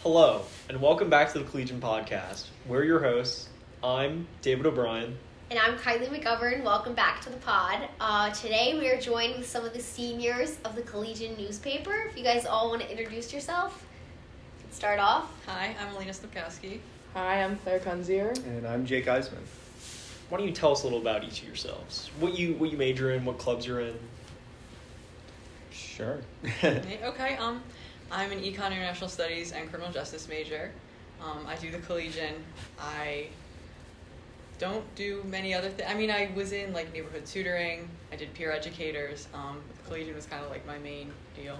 Hello, and welcome back to the Collegian podcast. We're your hosts. I'm David O'Brien. And I'm Kylie McGovern. Welcome back to the pod. Today we are joined with some of the seniors of the Collegian newspaper. If you guys all want to introduce yourself, start off. Hi, I'm Alina Snopkowski. Hi, I'm Kunzier. And I'm Jake Eiseman. Why don't you tell us a little about each of yourselves? What you major in, what clubs you're in? Sure. Okay, I'm an Econ International Studies and Criminal Justice major. I do the Collegian. I don't do many other things. I mean, I was in like neighborhood tutoring. I did peer educators. The Collegian was kind of like my main deal.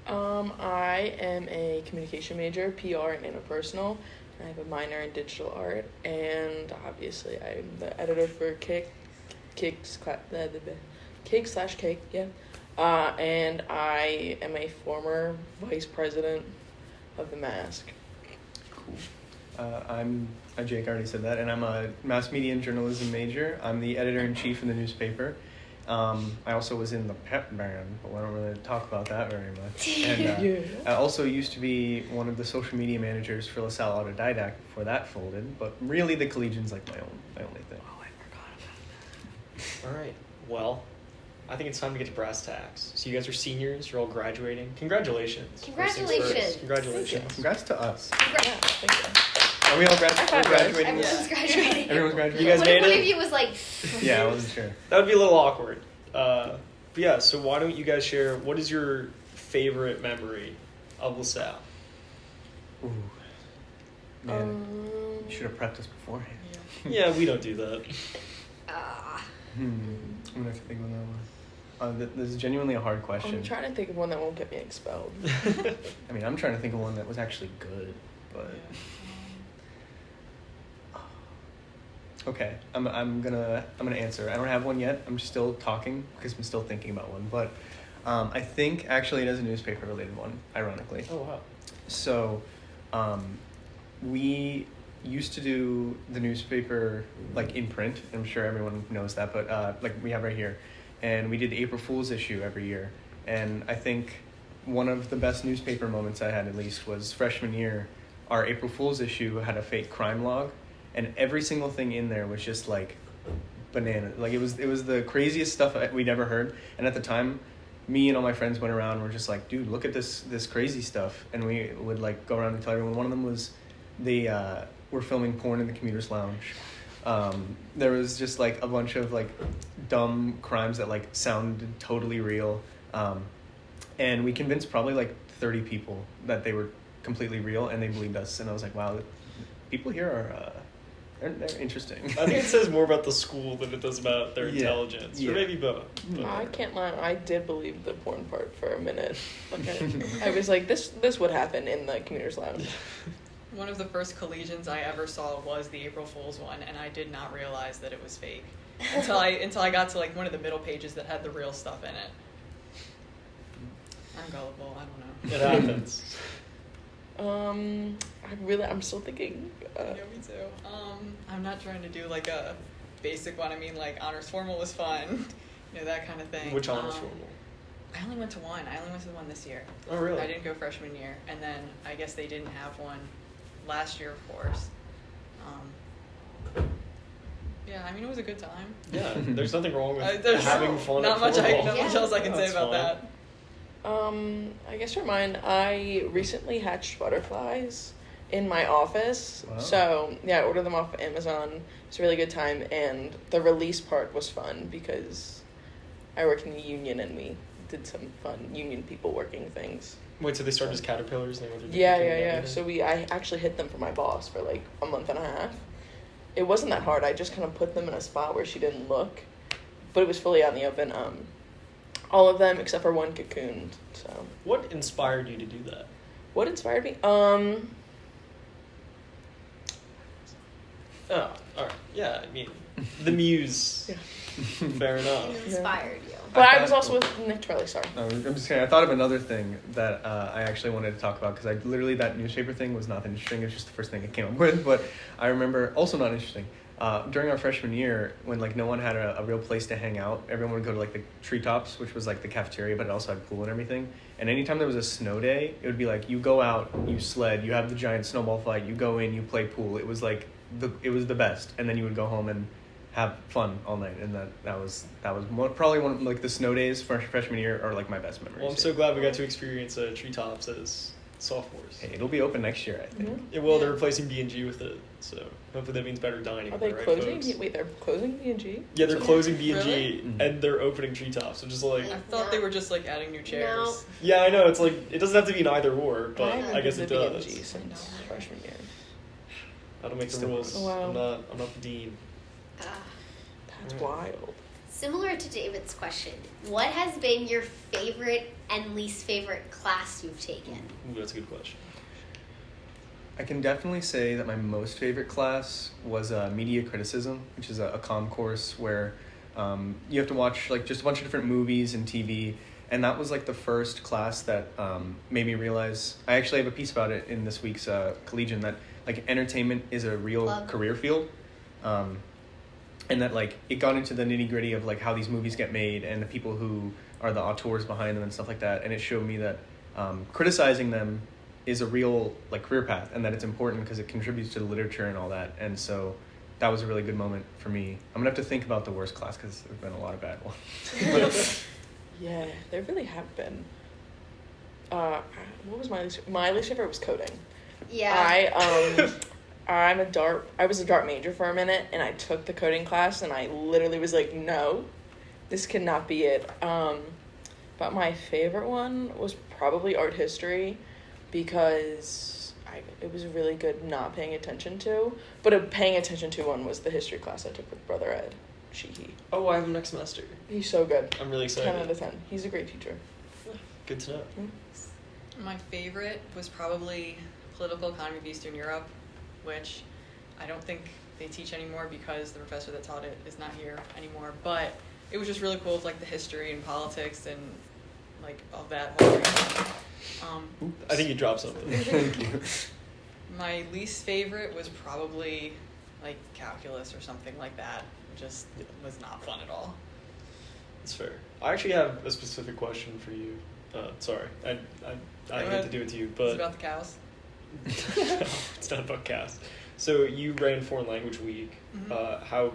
I am a communication major, PR and interpersonal. I have a minor in digital art, and obviously I'm the editor for Cake /Cake, yeah. And I am a former vice president of the Mask. Cool. I'm Jake already said that, and I'm a mass media and journalism major. I'm the editor-in-chief in the newspaper. I also was in the pep band, but I don't really talk about that very much. And I also used to be one of the social media managers for Lasalle Autodidact before that folded, but really the Collegian's like my only thing. Oh, I forgot about that. All right. Well, I think it's time to get to brass tacks. So you guys are seniors. You're all graduating. Congratulations. Congratulations. Congratulations. Congrats to us. Yeah, thank you. Are we all graduating? Everyone's graduating. Everyone's graduating? You guys What made if one it? of you was like... Yeah, I wasn't sure. That would be a little awkward. But yeah, so why don't you guys share, what is your favorite memory of LaSalle? Ooh. Man, you should have prepped us beforehand. Yeah, we don't do that. I'm gonna have to think of that one. This is genuinely a hard question. I'm trying to think of one that won't get me expelled. I mean, I'm trying to think of one that was actually good, but okay, I'm gonna answer. I don't have one yet. I'm still talking because I'm still thinking about one, but I think actually it is a newspaper related one, ironically. Oh wow. So, we used to do the newspaper like in print. I'm sure everyone knows that, but like we have right here. And we did the April Fool's issue every year. And I think one of the best newspaper moments I had, at least, was freshman year. Our April Fool's issue had a fake crime log, and every single thing in there was just like banana. Like it was the craziest stuff we'd ever heard. And at the time, me and all my friends went around and were just like, dude, look at this crazy stuff. And we would like go around and tell everyone. One of them was they were filming porn in the commuter's lounge. There was just like a bunch of like dumb crimes that like sounded totally real, and we convinced probably like 30 people that they were completely real, and they believed us. And I was like, wow, people here are they're interesting. I think it says more about the school than it does about their intelligence, or maybe both. But. I can't lie, I did believe the porn part for a minute. Okay. I was like, this would happen in the commuter's lounge. One of the first Collegians I ever saw was the April Fool's one, and I did not realize that it was fake until I got to like one of the middle pages that had the real stuff in it. I'm gullible. I don't know. It happens. I'm still thinking. Yeah, me too. I'm not trying to do like a basic one. I mean, like honors formal was fun, that kind of thing. Which honors formal? I only went to one. I only went to the one this year. Oh, really? I didn't go freshman year, and then I guess they didn't have one last year, of course. Yeah, I mean, it was a good time. Yeah, there's nothing wrong with There's having fun not at much formal. not much else I can say about fine. that. I guess for mine, I recently hatched butterflies in my office. Wow. So, yeah, I ordered them off Amazon. It's a really good time, and the release part was fun because I work in the union and we did some fun union people working things. Wait, so they started as caterpillars and they went through the Yeah. cooking and everything? So I actually hit them for my boss for like a month and a half. It wasn't that hard. I just kind of put them in a spot where she didn't look, but it was fully out in the open. All of them except for one cocooned. So What inspired you to do that? what inspired me? Oh, all right. Yeah, I mean, the muse. Yeah. Fair enough. It inspired you. But I was also with Nick Charlie, sorry. No, I'm just kidding. I thought of another thing that I actually wanted to talk about because that newspaper thing was not interesting. It was just the first thing I came up with. But I remember, also not interesting, during our freshman year, when like no one had a real place to hang out, everyone would go to like the treetops, which was like the cafeteria, but it also had pool and everything. And anytime there was a snow day, it would be like you go out, you sled, you have the giant snowball fight, you go in, you play pool. It was like it was the best. And then you would go home and have fun all night, and that was probably one of like the snow days freshman year are like my best memories. Well, I'm so glad we got to experience treetops as sophomores. Hey, it'll be open next year, I think. Mhm. It will. They're replacing B&G with it, so hopefully that means better dining. Are they right, closing? folks? Wait, they're closing B&G? Yeah, they're closing B&G Really? and they're opening treetops, which is like, I thought they were just like adding new chairs. No. yeah, I know. It's like it doesn't have to be an either or, but haven't I guess been it to does. B&G since freshman year. I don't make the Still rules. Oh, wow. I'm not the dean. That's Right. wild. Similar to David's question, what has been your favorite and least favorite class you've taken? Ooh, that's a good question. I can definitely say that my most favorite class was media criticism, which is a comm course where you have to watch like just a bunch of different movies and TV, and that was like the first class that made me realize. I actually have a piece about it in this week's Collegian, that like entertainment is a real Plug. career field, and that like it got into the nitty gritty of like how these movies get made and the people who are the auteurs behind them and stuff like that, and it showed me that criticizing them is a real like career path, and that it's important because it contributes to the literature and all that. And so that was a really good moment for me. I'm gonna have to think about the worst class because there's been a lot of bad ones. Yeah, there really have been. What was my least favorite was coding. Yeah. I was a Dart major for a minute, and I took the coding class, and I literally was like, no, this cannot be it. But my favorite one was probably art history, because it was really good not paying attention to. But a paying attention to one was the history class I took with Brother Ed. Oh, I have him next semester. He's so good. I'm really excited. 10 out of 10. He's a great teacher. Good to know. My favorite was probably political economy of Eastern Europe, which I don't think they teach anymore because the professor that taught it is not here anymore. But it was just really cool with like the history and politics and like all that whole thing. I think you dropped something. Thank you. My least favorite was probably like calculus or something like that. It just was not fun at all. That's fair. I actually have a specific question for you. Sorry, I hate to do it to you, It's but about the cows. it's not about cast. So you ran Foreign Language Week. Mhm. How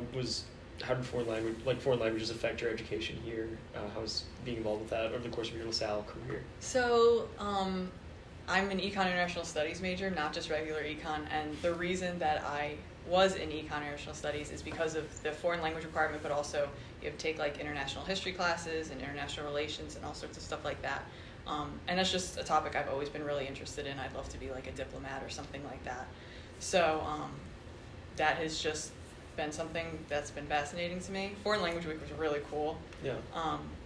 did foreign languages affect your education here? How was being involved with that over the course of your LaSalle career? So, I'm an Econ International Studies major, not just regular Econ, and the reason that I was in Econ International Studies is because of the foreign language requirement, but also you have to take like international history classes and international relations and all sorts of stuff like that. And that's just a topic I've always been really interested in. I'd love to be like a diplomat or something like that. So that has just been something that's been fascinating to me. Foreign Language Week was really cool. Yeah.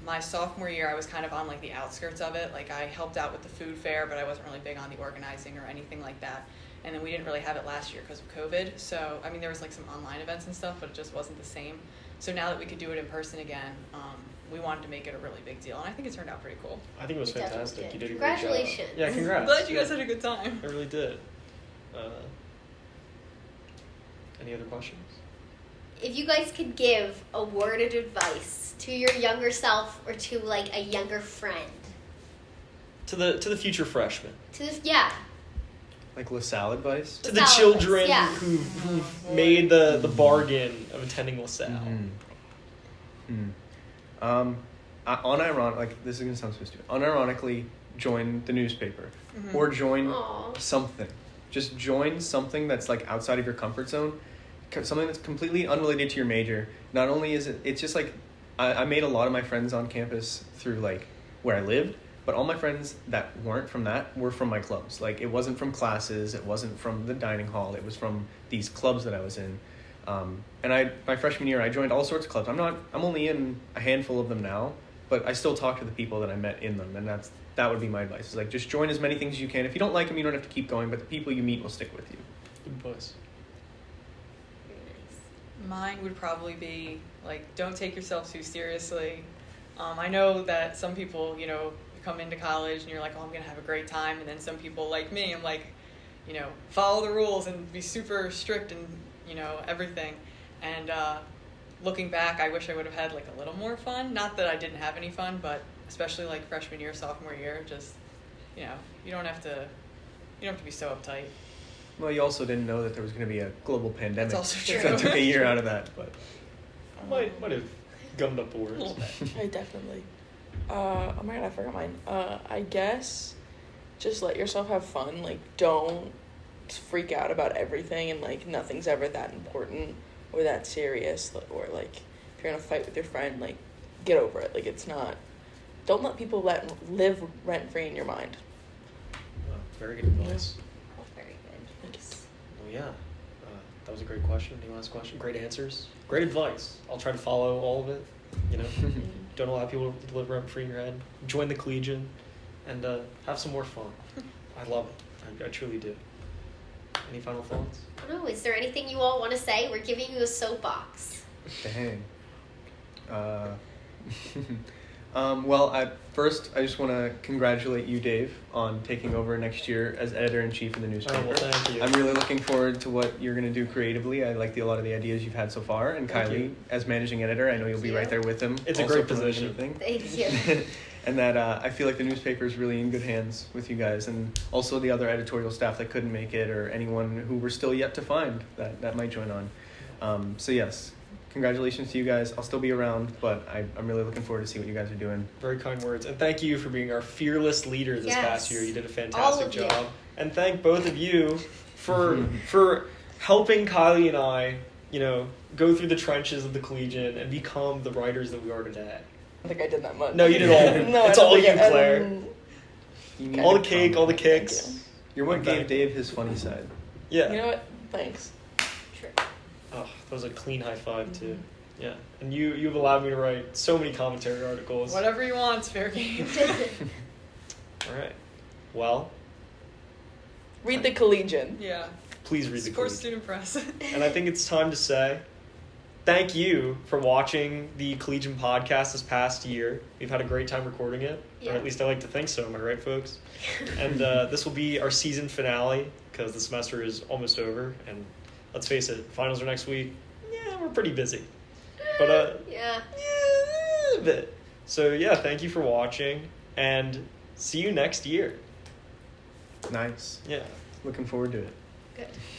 My sophomore year, I was kind of on like the outskirts of it. Like I helped out with the food fair, but I wasn't really big on the organizing or anything like that. And then we didn't really have it last year because of COVID. So, I mean, there was like some online events and stuff, but it just wasn't the same. So now that we could do it in person again, we wanted to make it a really big deal. And I think it turned out pretty cool. I think it was It definitely fantastic. did. You did a great job. Congratulations. Yeah, congrats. I'm glad you guys Yeah. had a good time. I really did. Any other questions? If you guys could give a word of advice to your younger self or to like a younger friend, To the future freshmen. to this, yeah, Like LaSalle advice? To the LaSalle children advice, yeah. who've made the bargain of attending LaSalle. Like this is gonna sound so stupid. Unironically, join the newspaper Mhm. or join Aw. something. Just join something that's like outside of your comfort zone, something that's completely unrelated to your major. Not only is it's just like I made a lot of my friends on campus through like where I lived, but all my friends that weren't from that were from my clubs. Like it wasn't from classes, it wasn't from the dining hall, it was from these clubs that I was in. And my freshman year, I joined all sorts of clubs. I'm only in a handful of them now, but I still talk to the people that I met in them, and that would be my advice. Is like just join as many things as you can. If you don't like them, you don't have to keep going, but the people you meet will stick with you. Good advice. Very nice. Mine would probably be like, don't take yourself too seriously. I know that some people, you come into college and you're like, oh, I'm gonna have a great time, and then some people like me, I'm like, follow the rules and be super strict and everything. And looking back, I wish I would have had like a little more fun. Not that I didn't have any fun, but especially like freshman year, sophomore year, just, you know, you don't have to be so uptight. Well, you also didn't know that there was going to be a global pandemic. That's also So true. it took a year out of that, but Might have gummed up the A little words. bit. I definitely. Oh my god, I forgot mine. I guess just let yourself have fun. Like, don't freak out about everything, and like nothing's ever that important or that serious. Or like if you're in a fight with your friend, like get over it. Like it's not. Don't let people live rent free in your mind. Well, very good advice. Very good. Well, yeah. That was a great question. Any last question? Great answers. Great advice. I'll try to follow all of it. You know, don't allow people to live rent free in your head. Join the Collegian, and have some more fun. I love it. I truly do. Any final thoughts? I don't know. Is there anything you all want to say? We're giving you a soapbox. dang. Well, I just want to congratulate you, Dave, on taking over next year as editor-in-chief of the newspaper. Oh, well, thank you. I'm really looking forward to what you're going to do creatively. I like a lot of the ideas you've had so far. And Thank Kylie, you. as managing editor, I know you'll be right there with him. It's a also great promoting position. everything. Thank you. And that I feel like the newspaper is really in good hands with you guys, and also the other editorial staff that couldn't make it, or anyone who we're still yet to find that might join on. So yes, congratulations to you guys. I'll still be around, but I'm really looking forward to see what you guys are doing. Very kind words. And thank you for being our fearless leader this Yes. past year. You did a All fantastic of you. job. And thank both of you for helping Kylie and I, you know, go through the trenches of the Collegian and become the writers that we are today. I don't think I did that much. No, you did all of it. No, It's I don't all think you, I- Claire. You need All the to cake, come. all the Thank kicks. you. You're what gave Thank- Dave his funny side. Yeah. You know what? Thanks. Sure. Oh, that was a clean high five too. Yeah. And you've allowed me to write so many commentary articles. Whatever you want, it's fair game. All right. Well, Read the Collegian. Yeah. please read the Support Collegian. student press. And I think it's time to say thank you for watching the Collegian podcast this past year. We've had a great time recording it, Yeah. or at least I like to think so. Am I right, folks? And this will be our season finale because the semester is almost over. And let's face it, finals are next week. Yeah, we're pretty busy. But Yeah. yeah, a bit. So yeah, thank you for watching, and see you next year. Nice. Yeah. Looking forward to it. Good.